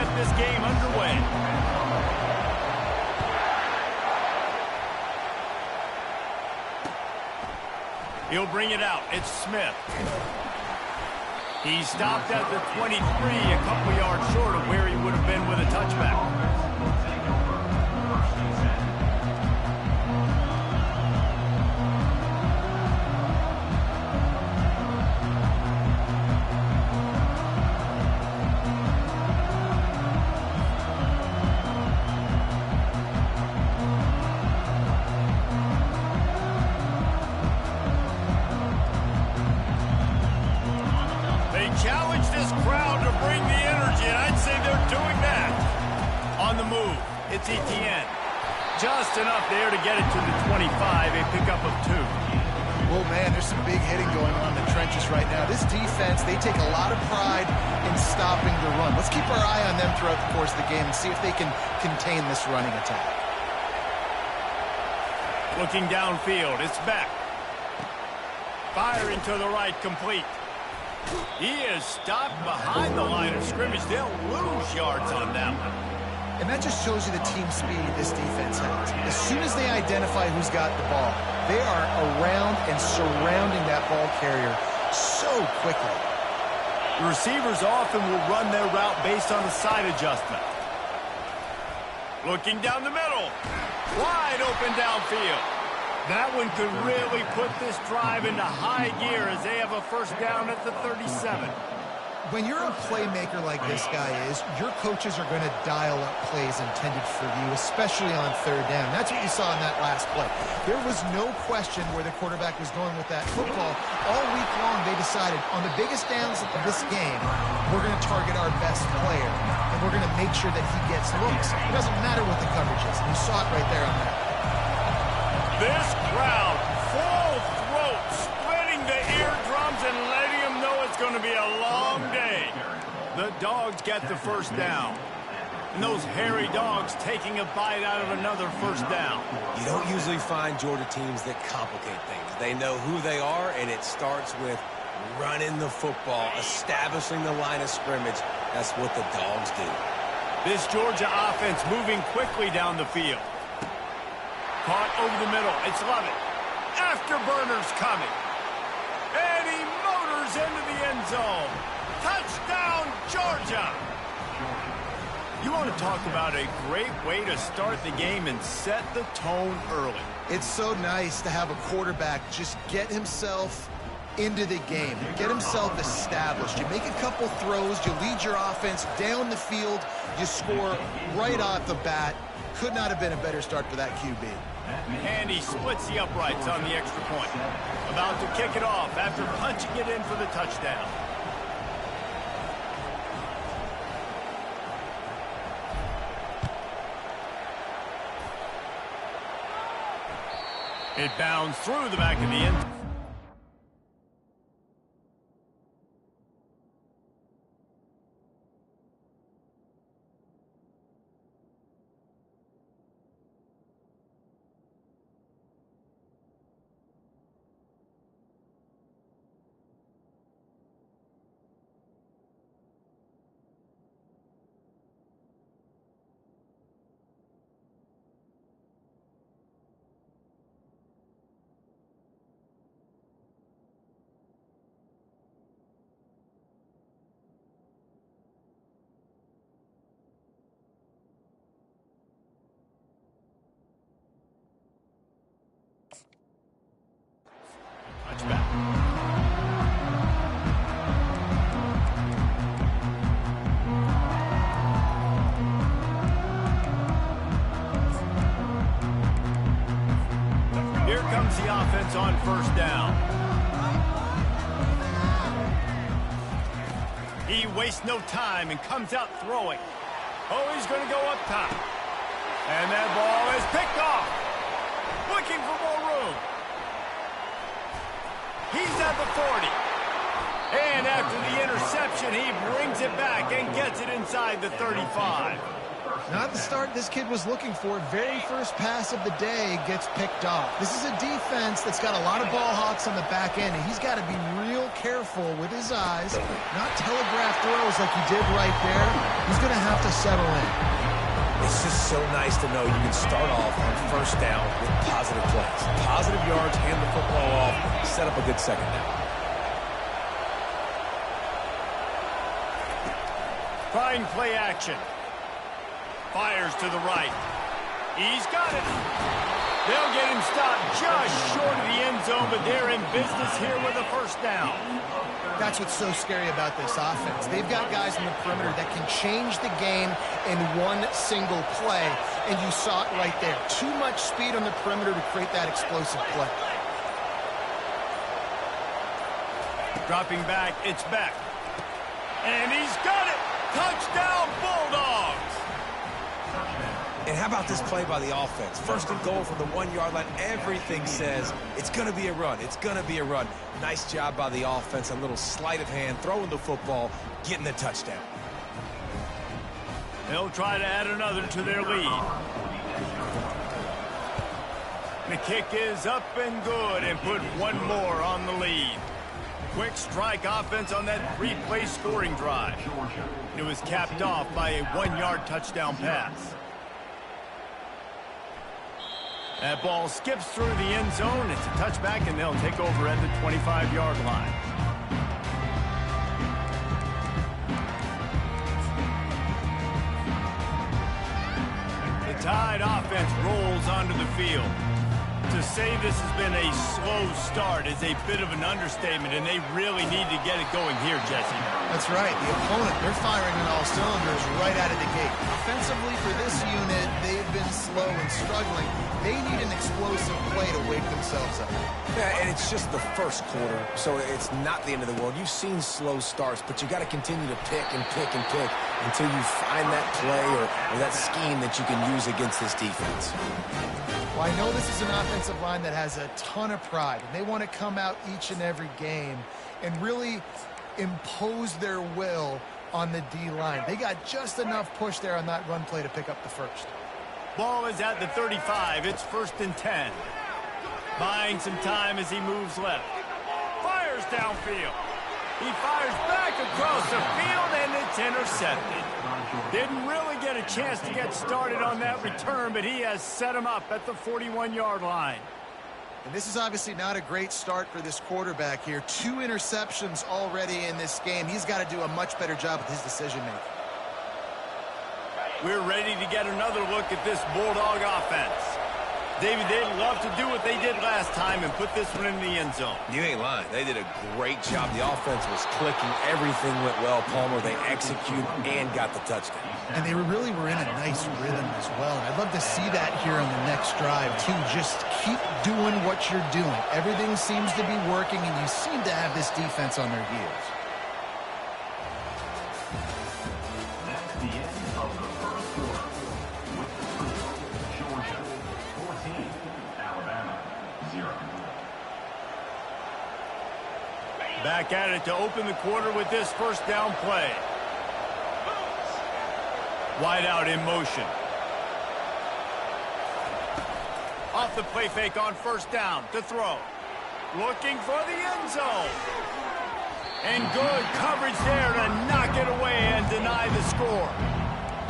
get this game underway. He'll bring it out. It's Smith. He stopped at the 23, a couple yards short of where he would have been with a touchback. Challenge this crowd to bring the energy, and I'd say they're doing that. On the move, it's Etienne. Just enough there to get it to the 25, a pickup of 2. Well, man, there's some big hitting going on in the trenches right now. This defense, they take a lot of pride in stopping the run. Let's keep our eye on them throughout the course of the game and see if they can contain this running attack. Looking downfield, it's Beck. Firing to the right, complete. He is stopped behind the line of scrimmage. They'll lose yards on that one. And that just shows you the team speed this defense has. As soon as they identify who's got the ball, they are around and surrounding that ball carrier so quickly. The receivers often will run their route based on a side adjustment. Looking down the middle. Wide open downfield. That one could really put this drive into high gear as they have a first down at the 37. When you're a playmaker like this guy is, your coaches are going to dial up plays intended for you, especially on third down. That's what you saw in that last play. There was no question where the quarterback was going with that football. All week long, they decided on the biggest downs of this game, we're going to target our best player, and we're going to make sure that he gets looks. It doesn't matter what the coverage is, and you saw it right there on that. This crowd, full throat, splitting the eardrums and letting them know it's going to be a long day. The Dogs get the first down. And those hairy dogs taking a bite out of another first down. You don't usually find Georgia teams that complicate things. They know who they are, and it starts with running the football, establishing the line of scrimmage. That's what the Dogs do. This Georgia offense moving quickly down the field. Caught over the middle. It's Lovett. Afterburner's coming. And he motors into the end zone. Touchdown, Georgia. You want to talk about a great way to start the game and set the tone early. It's so nice to have a quarterback just get himself into the game, get himself established. You make a couple throws, you lead your offense down the field, you score right off the bat. Could not have been a better start for that QB. And he splits the uprights on the extra point. About to kick it off after punching it in for the touchdown. It bounds through the back of the end. Touchback. Here comes the offense on first down. He wastes no time and comes out throwing. Oh, he's going to go up top. And that ball is picked off. Looking for more room. He's at the 40. And after the interception, he brings it back and gets it inside the 35. Not the start this kid was looking for. Very first pass of the day gets picked off. This is a defense that's got a lot of ball hawks on the back end, and he's got to be real careful with his eyes, not telegraph throws like he did right there. He's going to have to settle in. It's just so nice to know you can start off on first down with positive plays. Positive yards, hand the football off, set up a good second down. Trying play action. Fires to the right. He's got it. They'll get him stopped just short of the end zone, but they're in business here with a first down. That's what's so scary about this offense. They've got guys in the perimeter that can change the game in one single play, and you saw it right there. Too much speed on the perimeter to create that explosive play. Dropping back, it's Beck. And he's got it! Touchdown, Bulldogs! And how about this play by the offense? First and goal from the 1-yard line. Everything says it's going to be a run. It's going to be a run. Nice job by the offense. A little sleight of hand, throwing the football, getting the touchdown. They'll try to add another to their lead. The kick is up and good and put one more on the lead. Quick strike offense on that 3-play scoring drive. It was capped off by a 1-yard touchdown pass. That ball skips through the end zone. It's a touchback, and they'll take over at the 25-yard line. The Tide offense rolls onto the field. To say this has been a slow start is a bit of an understatement, and they really need to get it going here, Jesse. That's right. The opponent, they're firing on all cylinders right out of the gate. Offensively for this unit, they've been slow and struggling. They need an explosive play to wake themselves up. Yeah, and it's just the first quarter, so it's not the end of the world. You've seen slow starts, but you got to continue to pick and pick and pick until you find that play or that scheme that you can use against this defense. Well, I know this is an offensive line that has a ton of pride, and they want to come out each and every game and really impose their will on the D-line. They got just enough push there on that run play to pick up the first. Ball is at the 35. It's 1st and 10. Buying some time as he moves left. Fires downfield. He fires back across the field, and it's intercepted. Didn't really get a chance to get started on that return, but he has set him up at the 41-yard line. And this is obviously not a great start for this quarterback here. 2 interceptions already in this game. He's got to do a much better job with his decision-making. We're ready to get another look at this Bulldog offense. David, they'd love to do what they did last time and put this one in the end zone. You ain't lying. They did a great job. The offense was clicking. Everything went well, Palmer. They executed and got the touchdown. And they really were in a nice rhythm as well. I'd love to see that here on the next drive, too. Just keep doing what you're doing. Everything seems to be working, and you seem to have this defense on their heels. That's the end of the first quarter. With the score, Georgia 14, Alabama 0. Back at it to open the quarter with this first down play. Wide out in motion. Off the play fake on first down to throw. Looking for the end zone. And good coverage there to knock it away and deny the score.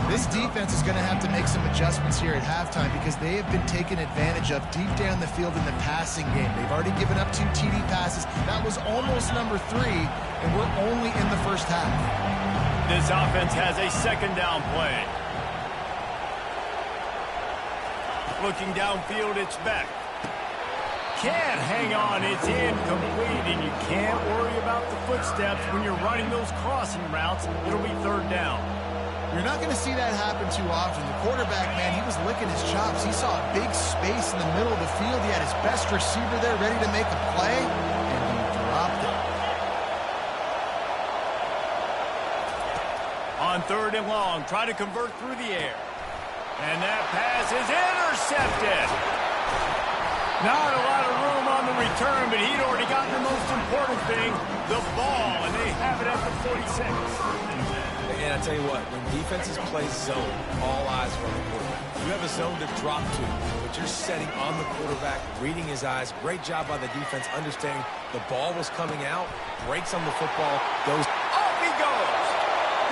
This defense is going to have to make some adjustments here at halftime because they have been taken advantage of deep down the field in the passing game. They've already given up 2 TD passes. That was almost number 3, and we're only in the first half. This offense has a second down play. Looking downfield, it's Beck. Can't hang on, it's incomplete, and you can't worry about the footsteps when you're running those crossing routes. It'll be 3rd down. You're not going to see that happen too often. The quarterback, man, he was licking his chops. He saw a big space in the middle of the field. He had his best receiver there ready to make a play, and he dropped it. On 3rd and long, try to convert through the air. And that pass is intercepted. Not a lot of room on the return, but he'd already gotten the most important thing, the ball, and they have it at the 46. And I tell you what, when defenses play zone, all eyes are on the quarterback. You have a zone to drop to, but you're setting on the quarterback, reading his eyes. Great job by the defense, understanding the ball was coming out, breaks on the football, goes. Off he goes.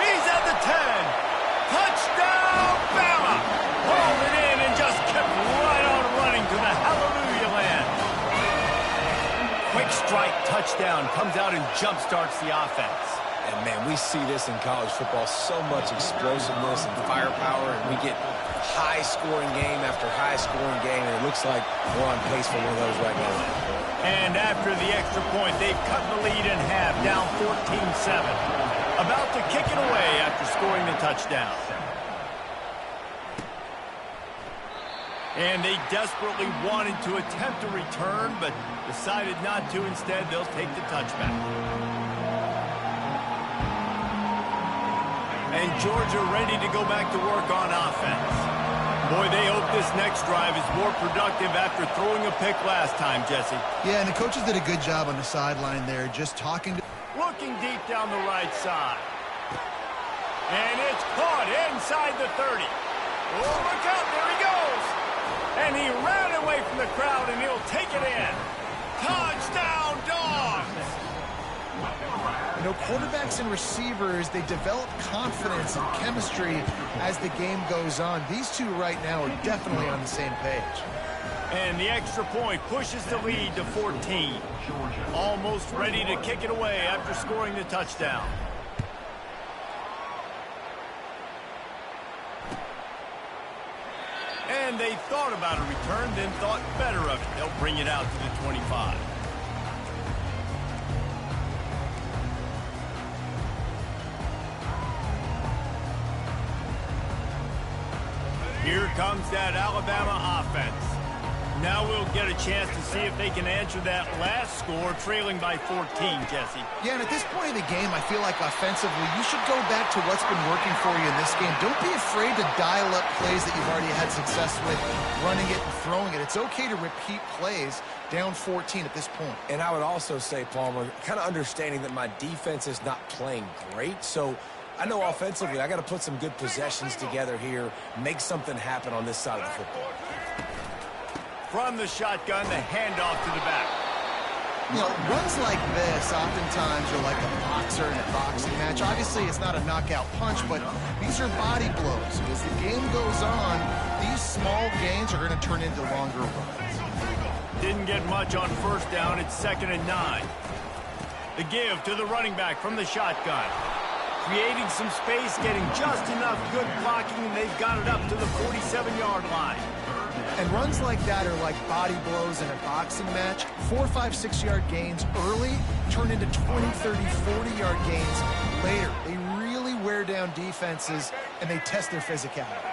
He's at the 10. Touchdown, Bama. Hauled it in and just kept right on running to the hallelujah land. Quick strike touchdown comes out and jump-starts the offense. And, man, we see this in college football, so much explosiveness and firepower, and we get high-scoring game after high-scoring game, and it looks like we're on pace for one of those right now. And after the extra point, they've cut the lead in half, down 14-7. About to kick it away after scoring the touchdown. And they desperately wanted to attempt a return, but decided not to. Instead, they'll take the touchback. And Georgia ready to go back to work on offense. Boy, they hope this next drive is more productive after throwing a pick last time, Jesse. Yeah, and the coaches did a good job on the sideline there, just talking to... Looking deep down the right side. And it's caught inside the 30. Oh, look out, there he goes. And he ran away from the crowd, and he'll take it in. Touchdown, Dogs! You know, quarterbacks and receivers, they develop confidence and chemistry as the game goes on. These two right now are definitely on the same page. And the extra point pushes the lead to 14. Almost ready to kick it away after scoring the touchdown. And they thought about a return, then thought better of it. They'll bring it out to the 25. Here comes that Alabama offense. Now we'll get a chance to see if they can answer that last score, trailing by 14, Jesse. Yeah, and at this point in the game, I feel like offensively, you should go back to what's been working for you in this game. Don't be afraid to dial up plays that you've already had success with, running it and throwing it. It's okay to repeat plays down 14 at this point. And I would also say, Palmer, kind of understanding that my defense is not playing great, so I know offensively I got to put some good possessions together here, make something happen on this side of the football. From the shotgun, the handoff to the back. You know, runs like this oftentimes are like a boxer in a boxing match. Obviously, it's not a knockout punch, but these are body blows. As the game goes on, these small gains are going to turn into longer runs. Didn't get much on first down. It's 2nd and 9. The give to the running back from the shotgun. Creating some space, getting just enough good blocking, and they've got it up to the 47-yard line. And runs like that are like body blows in a boxing match. 4, 5, 6-yard gains early turn into 20, 30, 40-yard gains later. They really wear down defenses, and they test their physicality.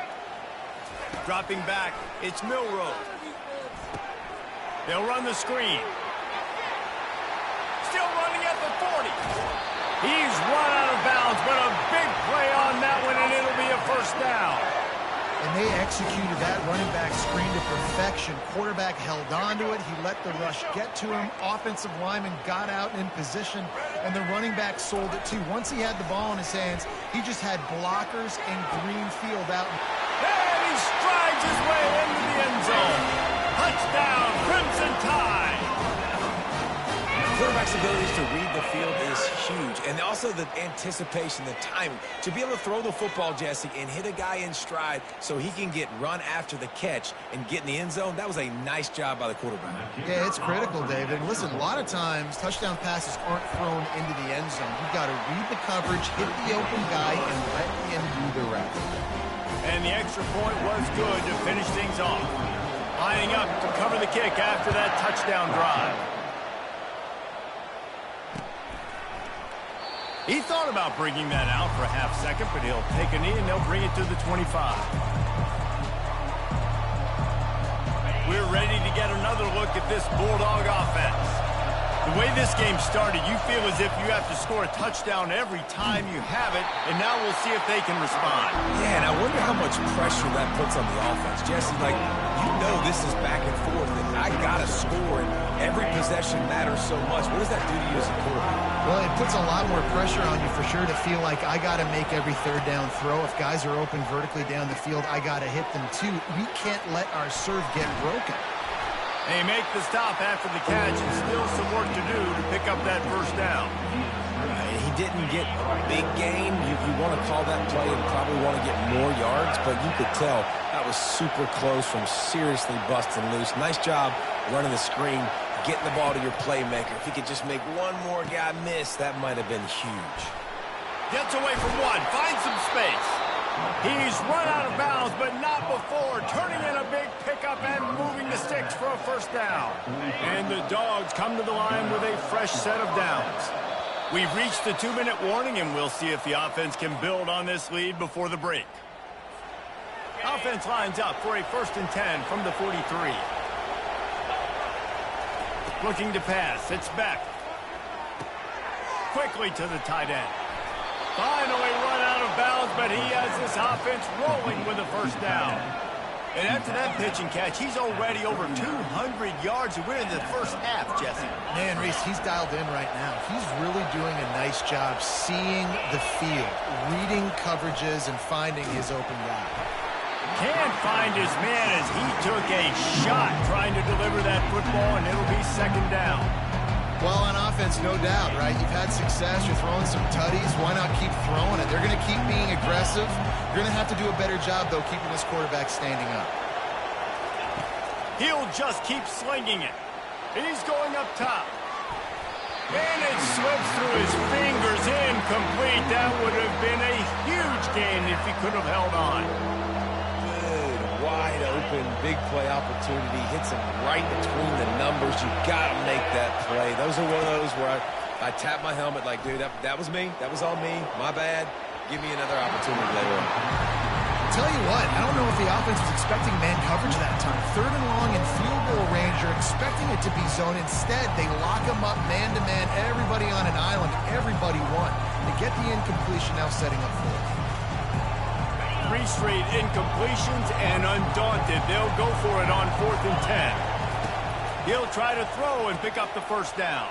Dropping back, it's Milroe. They'll run the screen. Still running at the 40. He's run out of bounds, but a big play on that one, and it'll be a first down. And they executed that running back screen to perfection. Quarterback held on to it. He let the rush get to him. Offensive lineman got out in position, and the running back sold it too. Once he had the ball in his hands, he just had blockers and green field out. And he strides his way into the end zone. Touchdown, Crimson Tide. Quarterback's abilities to read the field is huge, and also the anticipation, the timing. To be able to throw the football, Jesse, and hit a guy in stride so he can get run after the catch and get in the end zone, that was a nice job by the quarterback. Yeah, it's critical, David. And listen, a lot of times touchdown passes aren't thrown into the end zone. You've got to read the coverage, hit the open guy, and let him do the rest. And the extra point was good to finish things off. Lining up to cover the kick after that touchdown drive. He thought about bringing that out for a half second, but he'll take a knee and they'll bring it to the 25. We're ready to get another look at this Bulldog offense. The way this game started, you feel as if you have to score a touchdown every time you have it, and now we'll see if they can respond. Yeah, and I wonder how much pressure that puts on the offense. Jesse, like, you know this is back and forth, and I got to score, and every possession matters so much. What does that do to you as a quarterback? Well, it puts a lot more pressure on you for sure to feel like I got to make every third down throw. If guys are open vertically down the field, I got to hit them too. We can't let our serve get broken. They make the stop after the catch, and still some work to do to pick up that first down. He didn't get a big gain. You want to call that play and probably want to get more yards, but you could tell that was super close from seriously busting loose. Nice job running the screen, getting the ball to your playmaker. If he could just make one more guy miss, that might have been huge. Gets away from one, finds some space. He's run out of bounds, but not before turning in a big pickup and moving the sticks for a first down. And the Dogs come to the line with a fresh set of downs. We've reached the 2-minute warning, and we'll see if the offense can build on this lead before the break. Offense lines up for a 1st and 10 from the 43. Looking to pass. It's back. Quickly to the tight end. Finally run out of bounds, but he has this offense rolling with a first down. And after that pitch and catch, he's already over 200 yards to win in the first half, Jesse. Man, Reese, he's dialed in right now. He's really doing a nice job seeing the field, reading coverages, and finding his open guy. Can't find his man as he took a shot trying to deliver that football, and it'll be 2nd down. Well, on offense, no doubt, right? You've had success. You're throwing some tutties. Why not keep throwing it? They're going to keep being aggressive. You're going to have to do a better job, though, keeping this quarterback standing up. He'll just keep slinging it. He's going up top. And it slips through his fingers, incomplete. That would have been a huge gain if he could have held on. Wide open, big play opportunity, hits him right between the numbers. You got to make that play. Those are one of those where I tap my helmet like, dude, that was me. That was all me. My bad. Give me another opportunity later on. Tell you what, I don't know if the offense was expecting man coverage that time. 3rd and long in field goal range. You're expecting it to be zone. Instead, they lock him up man-to-man. Everybody on an island. Everybody won. They get the incompletion now setting up for it. 3 straight incompletions, and undaunted, they'll go for it on 4th and 10. He'll try to throw and pick up the first down.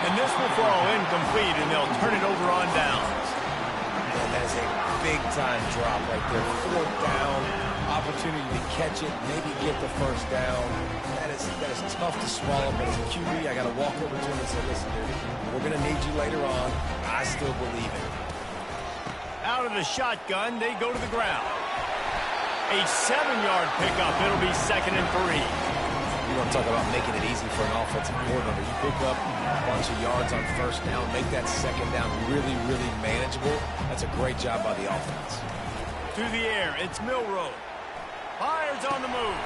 And this will fall incomplete, and they'll turn it over on downs. And that's a big-time drop right there. 4th down, opportunity to catch it, maybe get the first down. That is tough to swallow, but as a QB, I got to walk over to him and say, listen, dude, we're going to need you later on. I still believe in it. Out of the shotgun, they go to the ground. A 7-yard pickup. It'll be 2nd and 3. You want to talk about making it easy for an offensive coordinator. You pick up a bunch of yards on 1st down, make that 2nd down really, really manageable. That's a great job by the offense. To the air, it's Milroe. Fires on the move.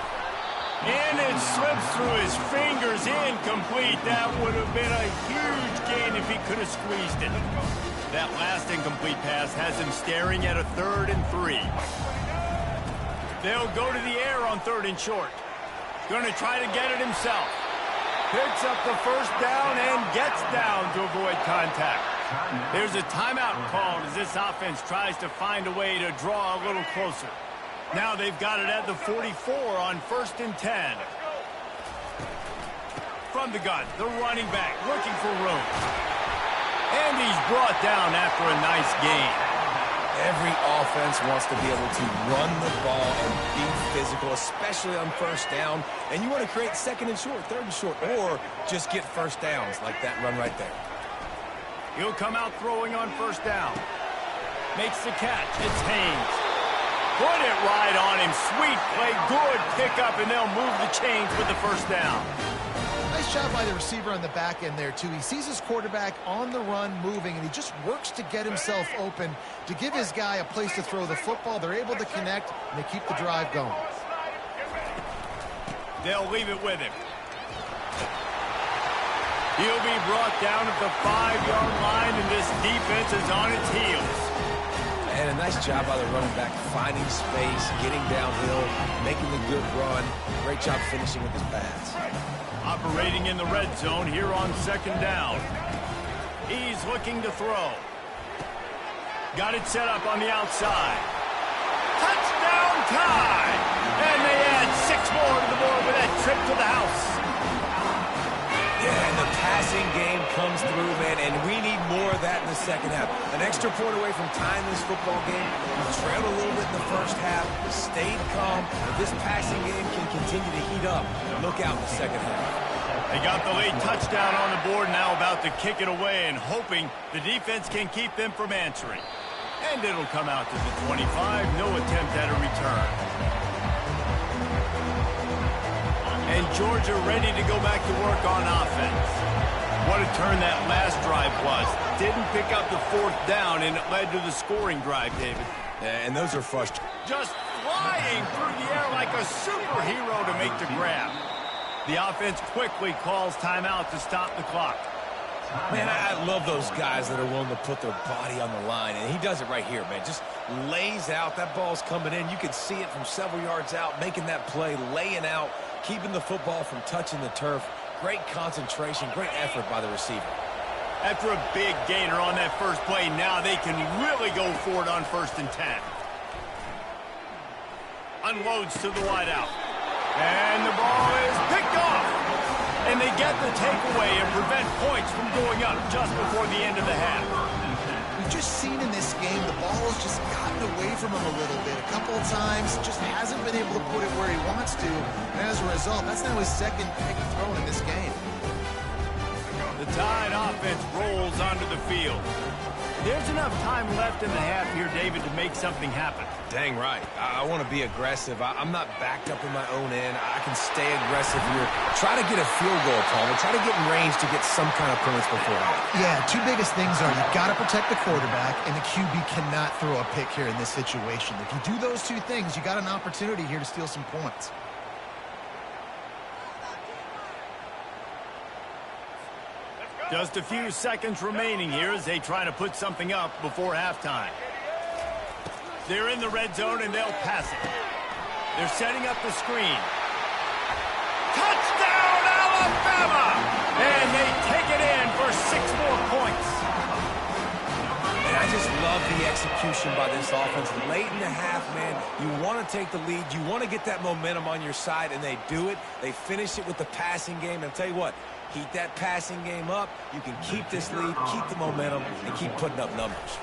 And it slips through his fingers, incomplete. That would have been a huge gain if he could have squeezed it. That last incomplete pass has him staring at a 3rd and 3. They'll go to the air on 3rd and short. Going to try to get it himself. Picks up the first down and gets down to avoid contact. There's a timeout called as this offense tries to find a way to draw a little closer. Now they've got it at the 44 on 1st and 10. From the gun, the running back looking for room. And he's brought down after a nice gain. Every offense wants to be able to run the ball and be physical, especially on 1st down. And you want to create 2nd and short, 3rd and short, or just get first downs like that run right there. He'll come out throwing on 1st down. Makes the catch. It's Haynes. Put it right on him. Sweet play. Good pickup, and they'll move the chains with the first down. Nice job by the receiver on the back end there, too. He sees his quarterback on the run moving, and he just works to get himself open to give his guy a place to throw the football. They're able to connect, and they keep the drive going. They'll leave it with him. He'll be brought down at the 5-yard line, and this defense is on its heels. And a nice job by the running back, finding space, getting downhill, making the good run. Great job finishing with his pass. Operating in the red zone here on 2nd down. He's looking to throw. Got it set up on the outside. Touchdown tie! And they add 6 more to the board with that trip to the house. Yeah, and the passing game comes through, man, and we need more of that in the second half. An extra point away from tying this football game. We trailed a little bit in the first half, stayed calm. If this passing game can continue to heat up, look out in the second half. They got the late touchdown on the board, now about to kick it away and hoping the defense can keep them from answering. And it'll come out to the 25, no attempt at a return. And Georgia ready to go back to work on offense. What a turn that last drive was. Didn't pick up the fourth down, and it led to the scoring drive, David. Yeah, and those are frustrating. Just flying through the air like a superhero to make the grab. The offense quickly calls timeout to stop the clock. Man, I love those guys that are willing to put their body on the line, and he does it right here, man. Just lays out. That ball's coming in. You can see it from several yards out, making that play, laying out, keeping the football from touching the turf. Great concentration, great effort by the receiver. After a big gainer on that first play, now they can really go for it on 1st and 10. Unloads to the wideout. And the ball is picked off. And they get the takeaway and prevent points from going up just before the end of the half. We've just seen in this game the ball's just gotten away from him a little bit. A couple of times, just hasn't been able to put it where he wants to. And as a result, that's now his second pick thrown in this game. The Tide offense rolls onto the field. There's enough time left in the half here, David, to make something happen. Dang right. I want to be aggressive. I'm not backed up in my own end. I can stay aggressive here. Try to get a field goal, Palmer. Try to get in range to get some kind of points before half. Yeah, two biggest things are you've got to protect the quarterback, and the QB cannot throw a pick here in this situation. If you do those two things, you got an opportunity here to steal some points. Just a few seconds remaining here as they try to put something up before halftime. They're in the red zone and they'll pass it. They're setting up the screen. Touchdown, Alabama! And they take it in for 6 more points. And I just love the execution by this offense. Late in the half, man, you want to take the lead. You want to get that momentum on your side, and they do it. They finish it with the passing game. And I'll tell you what, keep that passing game up. You can keep this lead, keep the momentum, and keep putting up numbers.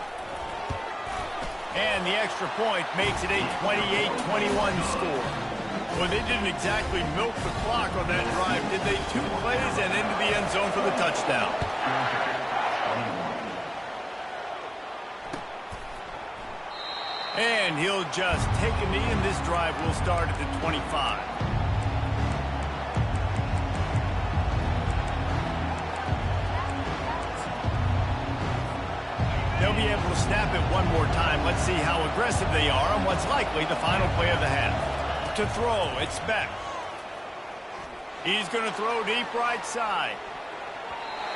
And the extra point makes it a 28-21 score. Well, they didn't exactly milk the clock on that drive, did they? 2 plays and into the end zone for the touchdown. And he'll just take a knee, and this drive will start at the 25. They'll be able to snap it one more time. Let's see how aggressive they are on what's likely the final play of the half. To throw, it's Beck. He's going to throw deep right side.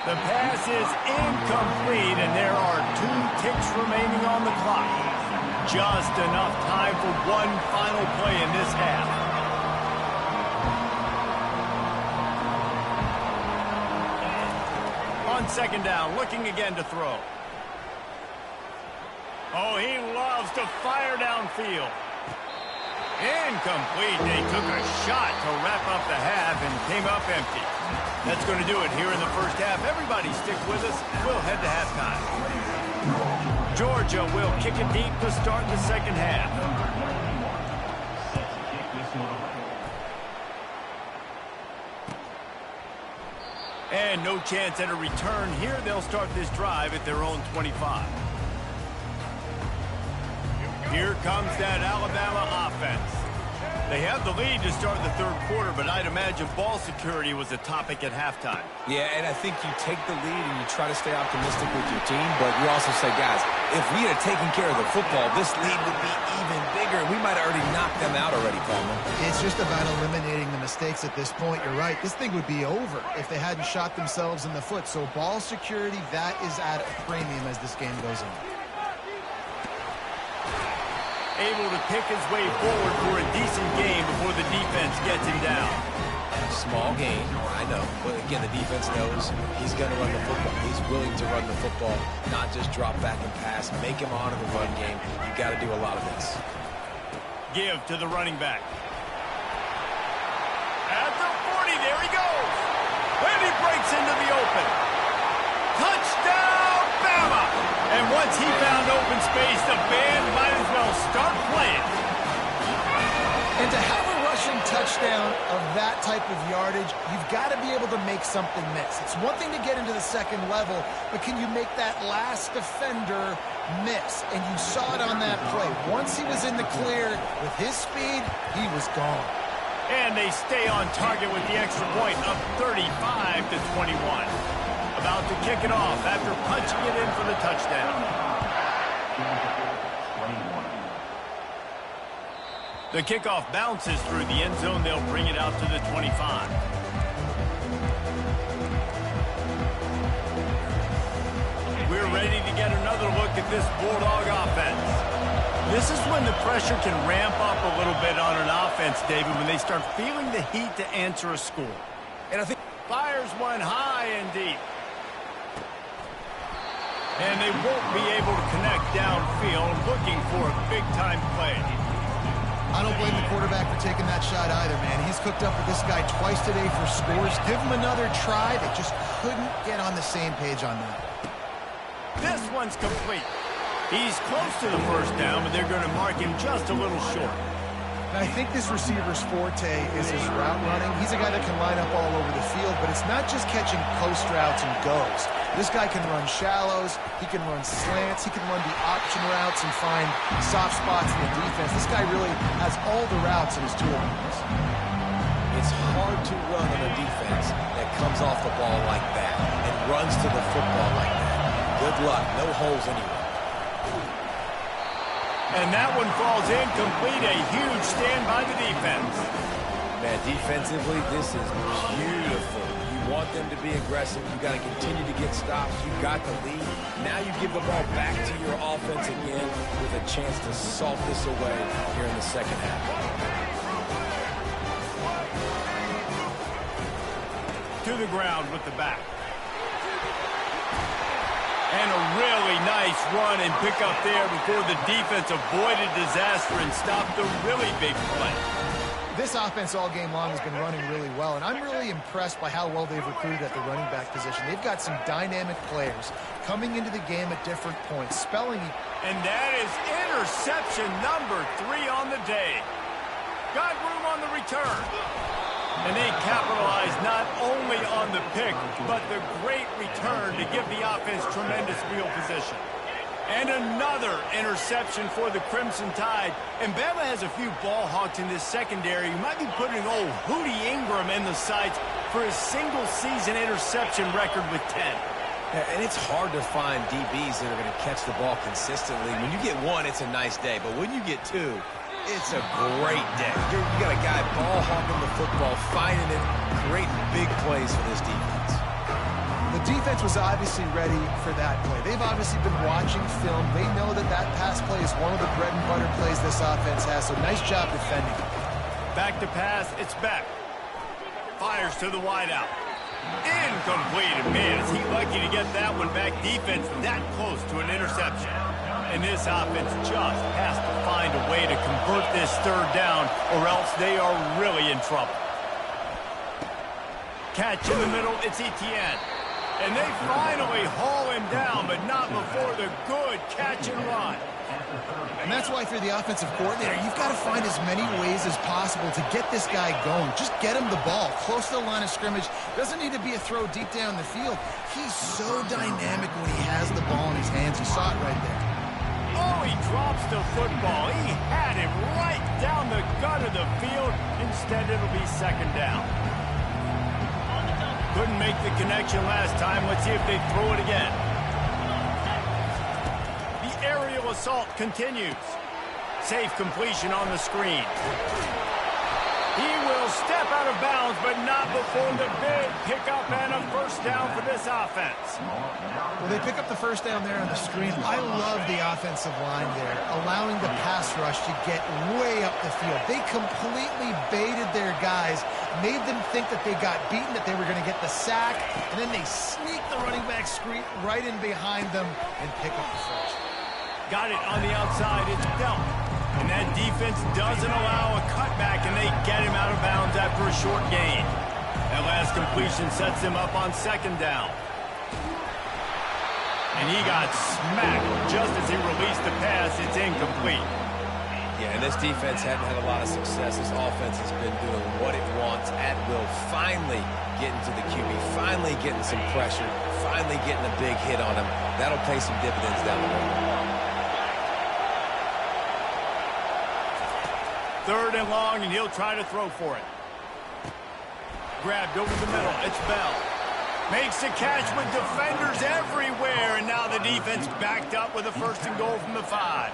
The pass is incomplete, and there are 2 ticks remaining on the clock. Just enough time for one final play in this half. On 2nd down, looking again to throw. Oh, he loves to fire downfield. Incomplete. They took a shot to wrap up the half and came up empty. That's going to do it here in the first half. Everybody stick with us. We'll head to halftime. Georgia will kick it deep to start the second half. And no chance at a return here. They'll start this drive at their own 25. Here comes that Alabama offense. They have the lead to start the 3rd quarter, but I'd imagine ball security was a topic at halftime. Yeah, and I think you take the lead and you try to stay optimistic with your team, but you also say, guys, if we had taken care of the football, this lead would be even bigger. We might have already knocked them out already, Palmer. It's just about eliminating the mistakes at this point. You're right. This thing would be over if they hadn't shot themselves in the foot. So ball security, that is at a premium as this game goes on. Able to pick his way forward for a decent game before the defense gets him down. Small gain, I know. But again, the defense knows he's going to run the football. He's willing to run the football, not just drop back and pass, make him honor the run game. You got to do a lot of this. Give to the running back. There he goes. And he breaks into the open. Touchdown, Bama! And once he found open space, the band might as well start playing. And to have a rushing touchdown of that type of yardage, you've got to be able to make something miss. It's one thing to get into the second level, but can you make that last defender miss? And you saw it on that play. Once he was in the clear with his speed, he was gone. And they stay on target with the extra point of 35-21. About to kick it off after punching it in for the touchdown. The kickoff bounces through the end zone. They'll bring it out to the 25. We're ready to get another look at this Bulldog offense. This is when the pressure can ramp up a little bit on an offense, David, when they start feeling the heat to answer a score. And I think Fires one high and deep. And they won't be able to connect downfield, looking for a big-time play. I don't blame the quarterback for taking that shot either, man. He's cooked up with this guy twice today for scores. Give him another try. They just couldn't get on the same page on that. This one's complete. He's close to the first down, but they're going to mark him just a little short. And I think this receiver's forte is his route running. He's a guy that can line up all over the field, but it's not just catching post routes and goes. This guy can run shallows, he can run slants, he can run the option routes and find soft spots in the defense. This guy really has all the routes in his toolbox. it's hard to run on a defense that comes off the ball like that and runs to the football like that. Good luck. No holes anywhere. And that one falls incomplete. A huge stand by the defense. Man, defensively, this is beautiful. You want them to be aggressive. You got to continue to get stops. You got the lead. Now you give the ball back to your offense again with a chance to salt this away here in the second half. To the ground with the back. And a really nice run and pick up there before the defense avoided disaster and stopped a really big play. This offense all game long has been running really well, and I'm really impressed by how well they've recruited at the running back position. They've got some dynamic players coming into the game at different points, spelling. And that is interception number 3 on the day. Got room on the return. And they capitalize not only on the pick, but the great return to give the offense tremendous field position. And another interception for the Crimson Tide. And Bama has a few ball hawks in this secondary. You might be putting old Hootie Ingram in the sights for his single-season interception record with 10. Yeah, and it's hard to find DBs that are going to catch the ball consistently. When you get one, it's a nice day. But when you get two, it's a great day. You got a guy ball hawking the football, finding it, creating big plays for this defense. The defense was obviously ready for that play. They've obviously been watching film. They know that that pass play is one of the bread and butter plays this offense has, so nice job defending. Back to pass, it's Beck. Fires to the wideout. Incomplete. And man, is he lucky to get that one back. Defense that close to an interception. And this offense just has to find a way to convert this third down, or else they are really in trouble. Catch in the middle, it's Etienne. And they finally haul him down, but not before the good catch and run. And that's why, if you're the offensive coordinator, you've got to find as many ways as possible to get this guy going. Just get him the ball close to the line of scrimmage. Doesn't need to be a throw deep down the field. He's so dynamic when he has the ball in his hands. You saw it right there. Oh, he drops the football. He had him right down the gut of the field. Instead, it'll be second down. Couldn't make the connection last time. Let's see if they throw it again. The aerial assault continues. Safe completion on the screen. He will step out of bounds, but not before the big pickup and a first down for this offense. Well, they pick up the first down there on the screen. I love the offensive line there, allowing the pass rush to get way up the field. They completely baited their guys, made them think that they got beaten, that they were going to get the sack, and then they sneak the running back screen right in behind them and pick up the first. Got it on the outside. It's Belt. And that defense doesn't allow a cutback, and they get him out of bounds after a short gain. That last completion sets him up on second down. And he got smacked just as he released the pass. It's incomplete. Yeah, and this defense hadn't had a lot of success. This offense has been doing what it wants at will. Finally getting to the QB, finally getting some pressure, finally getting a big hit on him. That'll pay some dividends down the road. Third and long, and he'll try to throw for it. Grabbed over the middle. It's Bell. Makes a catch with defenders everywhere, and now the defense backed up with a first and goal from the 5.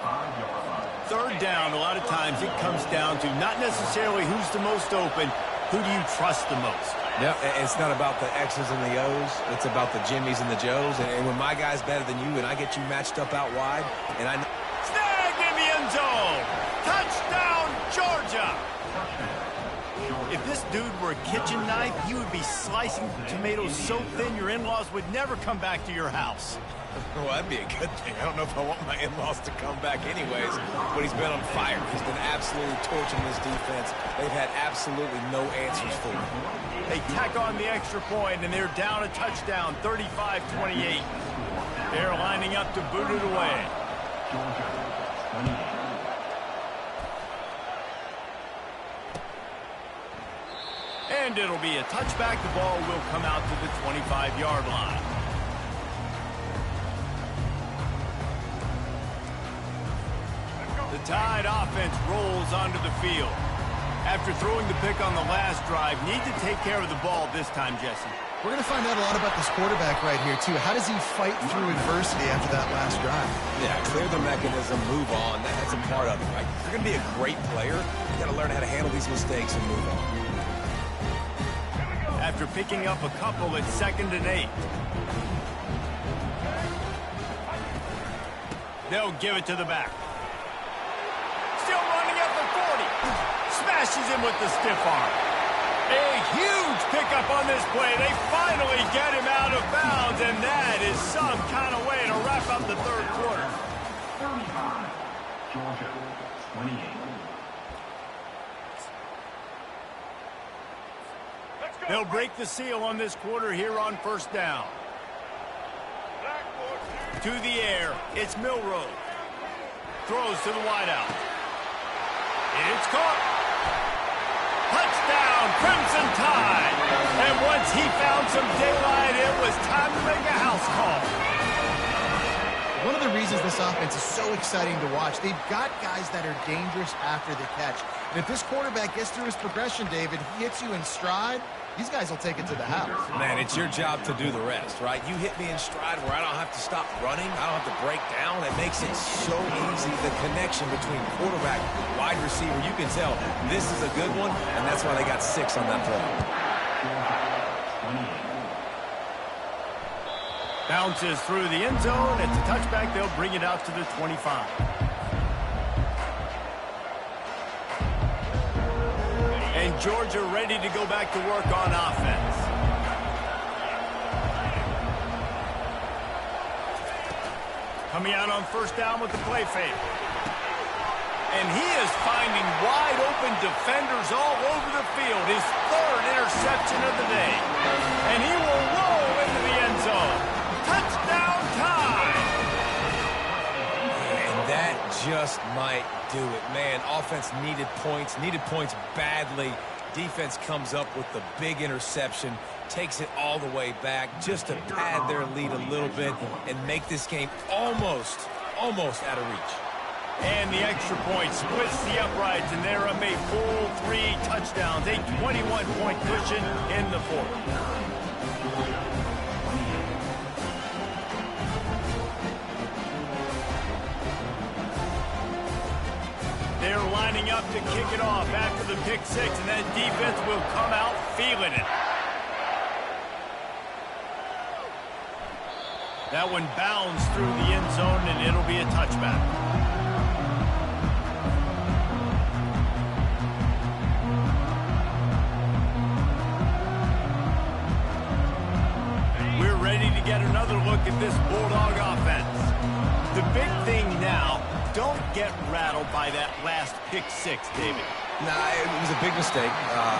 Third down, a lot of times it comes down to not necessarily who's the most open, who do you trust the most? Yeah, it's not about the X's and the O's. It's about the Jimmies and the Joes. And when my guy's better than you and I get you matched up out wide, and I know... Snagged in the end zone! Touchdown, Georgia! If this dude were a kitchen knife, he would be slicing tomatoes so thin your in-laws would never come back to your house. Well, that'd be a good thing. I don't know if I want my in-laws to come back anyways, but he's been on fire. He's been absolutely torching this defense. They've had absolutely no answers for him. They tack on the extra point, and they're down a touchdown, 35-28. They're lining up to boot it away. And it'll be a touchback. The ball will come out to the 25-yard line. The Tide offense rolls onto the field. After throwing the pick on the last drive, need to take care of the ball this time, Jesse. We're going to find out a lot about this quarterback right here, too. How does he fight through adversity after that last drive? Yeah, clear the mechanism, move on. That's a part of it, right? If you're going to be a great player, you got to learn how to handle these mistakes and move on. After picking up a couple, it's 2nd and 8. They'll give it to the back. Still running at the 40. Smashes him with the stiff arm. A huge pickup on this play. They finally get him out of bounds, and that is some kind of way to wrap up the third quarter. 35, Georgia, 28. They'll break the seal on this quarter here on first down. To the air, it's Milroe. Throws to the wideout. It's caught. Touchdown, Crimson Tide. And once he found some daylight, it was time to make a house call. One of the reasons this offense is so exciting to watch, they've got guys that are dangerous after the catch. And if this quarterback gets through his progression, David, he hits you in stride, these guys will take it to the house. Man, it's your job to do the rest, right? You hit me in stride where I don't have to stop running. I don't have to break down. It makes it so easy. The connection between quarterback and wide receiver, you can tell this is a good one, and that's why they got 6 on that play. Bounces through the end zone. It's a touchback. They'll bring it out to the 25. And Georgia ready to go back to work on offense. Coming out on first down with the play fake. And he is finding wide open defenders all over the field. His 3rd interception of the day. And he will roll into the end zone. Touchdown time! And that just might do it. Man, offense needed points badly. Defense comes up with the big interception, takes it all the way back just to pad their lead a little bit and make this game almost out of reach. And the extra point splits the uprights, and they're up a full 3 touchdowns, a 21-point cushion in the 4th. They're lining up to kick it off after the pick 6, and that defense will come out feeling it. That one bounds through the end zone, and it'll be a touchback. We're ready to get another look at this Bulldog offense. The big thing now, don't get rattled by that last pick 6, David. Nah, it was a big mistake.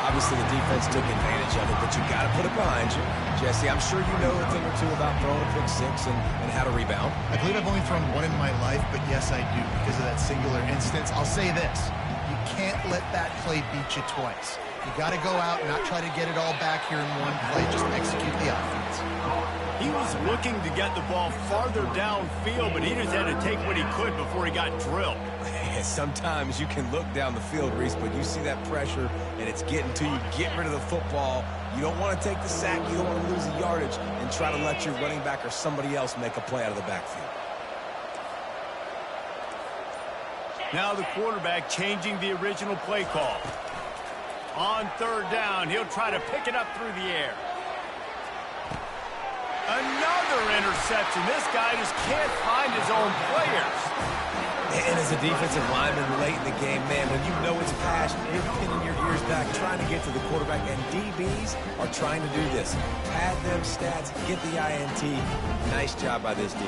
Obviously, the defense took advantage of it, but you got to put it behind you. Jesse, I'm sure you know a thing or two about throwing a pick six and how to rebound. I believe I've only thrown one in my life, but yes, I do because of that singular instance. I'll say this. You can't let that play beat you twice. You got to go out and not try to get it all back here in one play. Just execute the offense. He was looking to get the ball farther downfield, but he just had to take what he could before he got drilled. Sometimes you can look down the field, Reese, but you see that pressure, and it's getting to you. Get rid of the football. You don't want to take the sack. You don't want to lose the yardage and try to let your running back or somebody else make a play out of the backfield. Now the quarterback changing the original play call. On third down, he'll try to pick it up through the air. Another interception. This guy just can't find his own players. And as a defensive lineman late in the game, man, when you know it's pass, you're pinning your ears back, trying to get to the quarterback, and DBs are trying to do this. Pad them stats, get the INT. Nice job by this D.